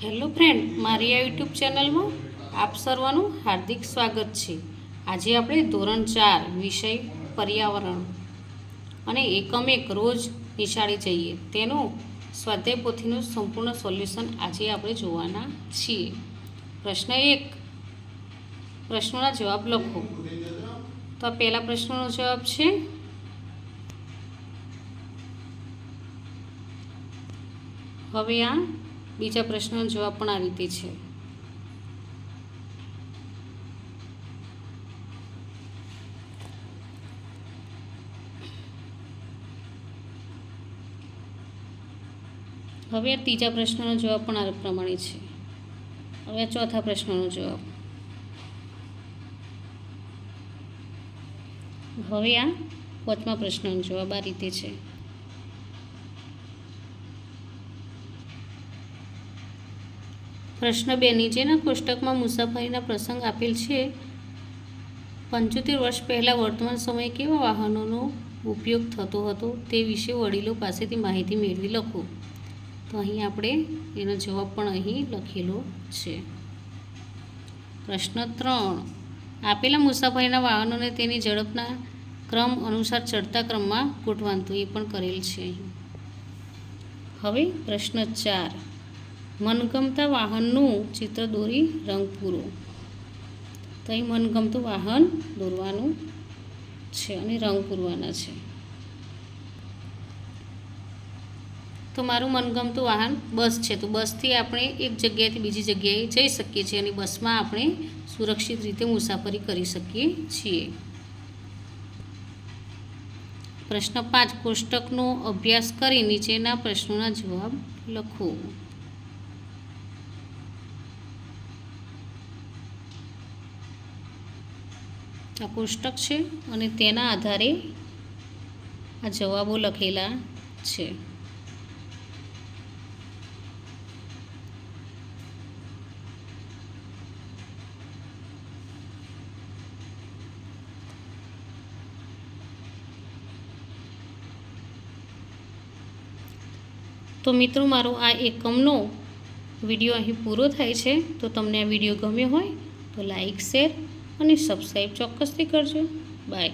Hello friend, મારી આ YouTube ચેનલમાં આપ સર્વનું હાર્દિક સ્વાગત છે। આજે આપણે ધોરણ 4 વિષય પર્યાવરણ અને એકમ 1 રોજ નિશાળે જઈએ તેનું સ્વાધ્યાય પોથીનું સંપૂર્ણ સોલ્યુશન આજે આપણે જોવાના છીએ। પ્રશ્ન 1, પ્રશ્નોના જવાબ લખો। તો આ પહેલા પ્રશ્નનો જવાબ છે હવે આ બીજા પ્રશ્નનો જવાબ પણ આ રીતે છે। હવે આ ત્રીજા પ્રશ્નનો જવાબ પણ આ પ્રમાણે છે। હવે આ ચોથા પ્રશ્નનો જવાબ। હવે આ પાંચમા પ્રશ્નનો જવાબ આ રીતે છે। પ્રશ્ન 2, નીચેના કોષ્ટકમાં મુસાફરીના પ્રસંગ આપેલ છે। 75 વર્ષ પહેલાં વર્તમાન સમયે કેવા વાહનોનો ઉપયોગ થતો હતો તે વિશે વડીલો પાસેથી માહિતી મેળવી લખો। તો અહીં આપણે એનો જવાબ પણ અહીં લખેલો છે। પ્રશ્ન 3, આપેલા મુસાફરીના વાહનોને તેની ઝડપના ક્રમ અનુસાર ચડતા ક્રમમાં ગોઠવવાનું, તો એ પણ કરેલ છે અહીં। હવે પ્રશ્ન 4, મનગમતા વાહનનું ચિત્ર દોરી રંગ પૂરો। તો અહીં મનગમતું વાહન દોરવાનું છે અને રંગ પૂરવાના છે। તો મારું મનગમતું વાહન બસ છે, તો બસથી આપણે એક જગ્યાએથી બીજી જગ્યાએ જઈ શકીએ છીએ અને બસમાં આપણે સુરક્ષિત રીતે મુસાફરી કરી શકીએ છીએ। પ્રશ્ન 5, કોષ્ટકનો અભ્યાસ કરી નીચેના પ્રશ્નોના જવાબ લખો। આ કોષ્ટક છે અને તેના આધારે આ જવાબો લખેલા છે। તો મિત્રો, મારો આ એકમનો વિડીયો અહીં પૂરો થાય છે। તો તમને આ વિડીયો ગમ્યો હોય તો લાઈક, શેર અને સબસ્ક્રાઈબ ચોક્કસથી કરજો। બાય।